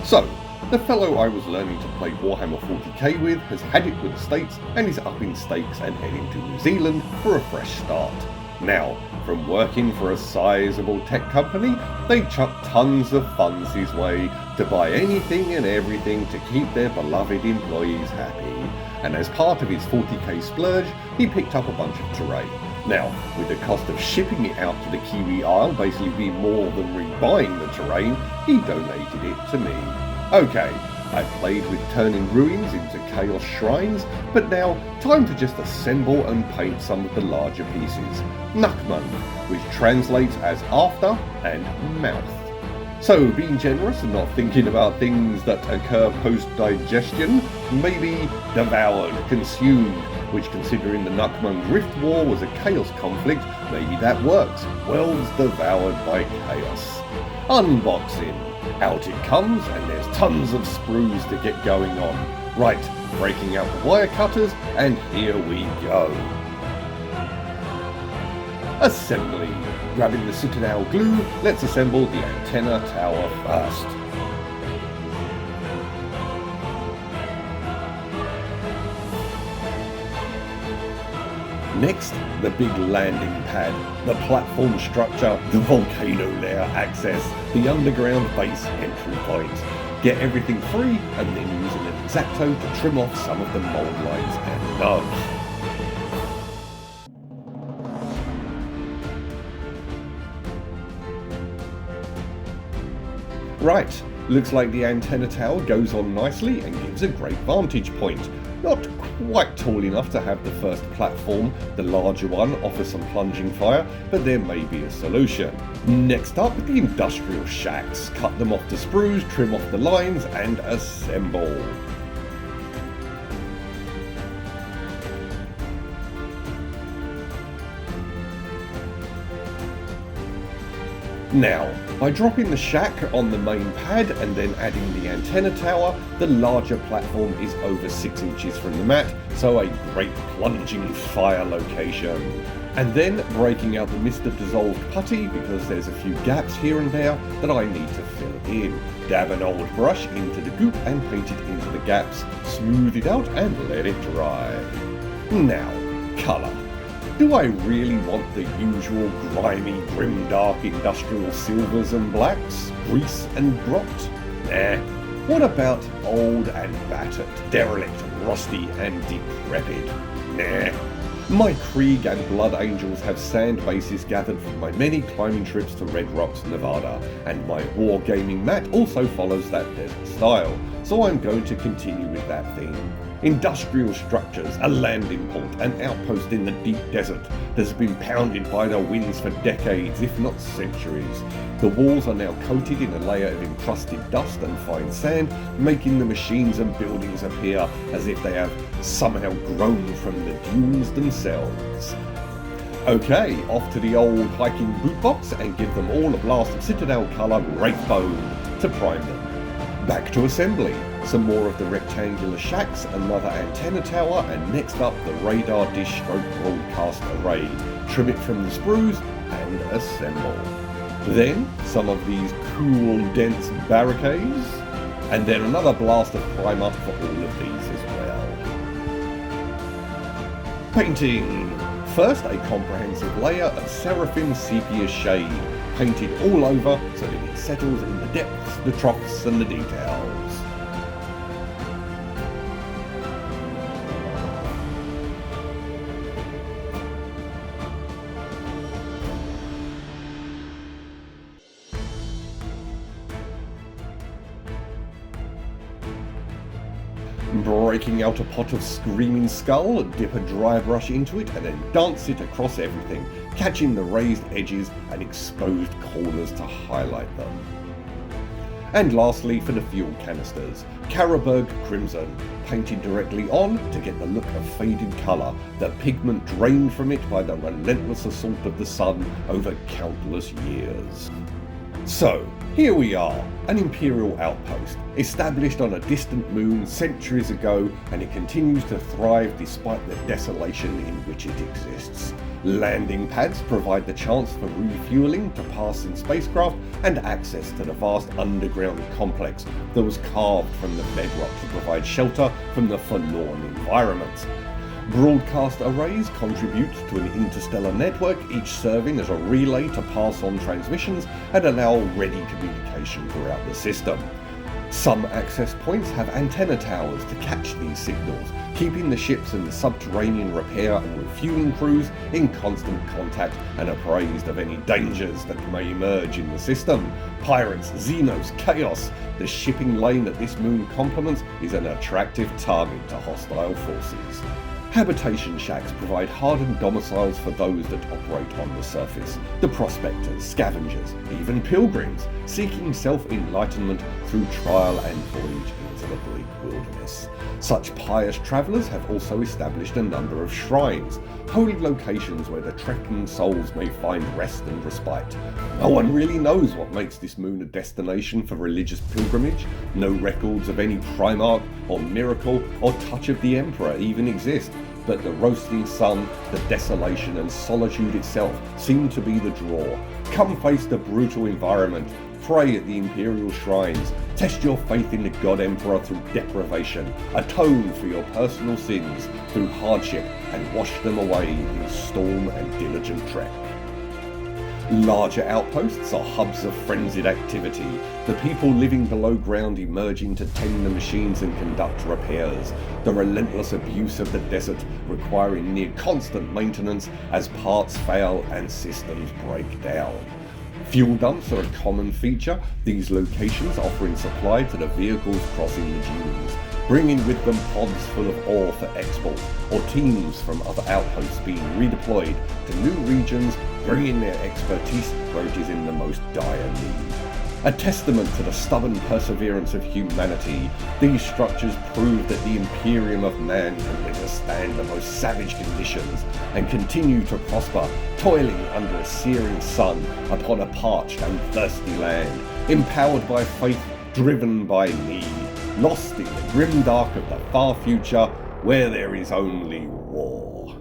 So, the fellow I was learning to play Warhammer 40k with has had it with the States and is up in stakes and heading to New Zealand for a fresh start. Now, from working for a sizable tech company, they chuck tons of funds his way to buy anything and everything to keep their beloved employees happy. And as part of his 40k splurge, he picked up a bunch of terrain. Now, with the cost of shipping it out to the Kiwi Isle basically being more than rebuying the terrain, he donated it to me. Okay, I played with turning ruins into chaos shrines, but now time to just assemble and paint some of the larger pieces. Nachmund, which translates as after and mouth. So being generous and not thinking about things that occur post-digestion, maybe devoured, consumed, which considering the Nachmund Rift War was a chaos conflict, maybe that works. Worlds devoured by chaos. Unboxing. Out it comes, and there's tons of sprues to get going on. Right, breaking out the wire cutters, and here we go. Assembly. Grabbing the Citadel glue, let's assemble the antenna tower first. Next, the big landing pad, the platform structure, the volcano layer access, the underground base entry point. Get everything free and then using an X-Acto to trim off some of the mould lines and nubs. Right, looks like the antenna tower goes on nicely and gives a great vantage point. Not quite tall enough to have the first platform, the larger one, offer some plunging fire, but there may be a solution. Next up, the industrial shacks. Cut them off to sprues, trim off the lines, and assemble. Now, by dropping the shack on the main pad and then adding the antenna tower, the larger platform is over 6 inches from the mat, so a great plunging fire location. And then breaking out the Mr. Dissolved putty because there's a few gaps here and there that I need to fill in. Dab an old brush into the goop and paint it into the gaps, smooth it out and let it dry. Now, colour. Do I really want the usual grimy, grimdark industrial silvers and blacks, grease and grot? Nah. What about old and battered, derelict, rusty and decrepit? Nah. My Krieg and Blood Angels have sand bases gathered from my many climbing trips to Red Rocks, Nevada, and my wargaming mat also follows that desert style, so I'm going to continue with that theme. Industrial structures, a landing port, an outpost in the deep desert that's been pounded by the winds for decades, if not centuries. The walls are now coated in a layer of encrusted dust and fine sand, making the machines and buildings appear as if they have somehow grown from the dunes themselves. Okay, off to the old hiking boot box and give them all a blast of Citadel colour Wraithbone to prime them. Back to assembly. Some more of the rectangular shacks, another antenna tower, and next up the radar dish stroke broadcast array. Trim it from the sprues and assemble. Then some of these cool dense barricades, and then another blast of primer for all of these as well. Painting. First a comprehensive layer of Seraphim Sepia shade, painted all over so that it settles in the depths, the troughs and the details. Breaking out a pot of Screaming Skull, dip a dry brush into it and then dance it across everything, catching the raised edges and exposed corners to highlight them. And lastly, for the fuel canisters, Carroburg Crimson, painted directly on to get the look of faded colour, the pigment drained from it by the relentless assault of the sun over countless years. So, here we are, an Imperial outpost, established on a distant moon centuries ago, and it continues to thrive despite the desolation in which it exists. Landing pads provide the chance for refueling to passing spacecraft and access to the vast underground complex that was carved from the bedrock to provide shelter from the forlorn environment. Broadcast arrays contribute to an interstellar network, each serving as a relay to pass on transmissions and allow ready communication throughout the system. Some access points have antenna towers to catch these signals, keeping the ships and the subterranean repair and refueling crews in constant contact and appraised of any dangers that may emerge in the system. Pirates, Xenos, Chaos. The shipping lane at this moon complements is an attractive target to hostile forces. Habitation shacks provide hardened domiciles for those that operate on the surface. The prospectors, scavengers, even pilgrims, seeking self-enlightenment through trial and voyage into the bleak wilderness. Such pious travellers have also established a number of shrines, holy locations where the trekking souls may find rest and respite. No one really knows what makes this moon a destination for religious pilgrimage. No records of any primarch or miracle or touch of the Emperor even exist, but the roasting sun, the desolation and solitude itself seem to be the draw. Come face the brutal environment, pray at the Imperial shrines, test your faith in the God Emperor through deprivation, atone for your personal sins through hardship, and wash them away in storm and diligent trek. Larger outposts are hubs of frenzied activity, the people living below ground emerging to tend the machines and conduct repairs, the relentless abuse of the desert requiring near constant maintenance as parts fail and systems break down. Fuel dumps are a common feature, these locations offering supply to the vehicles crossing the dunes, bringing with them pods full of ore for export, or teams from other outposts being redeployed to new regions, bringing their expertise where it is in the most dire need. A testament to the stubborn perseverance of humanity, these structures prove that the Imperium of man can withstand the most savage conditions and continue to prosper, toiling under a searing sun upon a parched and thirsty land, empowered by faith, driven by need, lost in the grim dark of the far future where there is only war.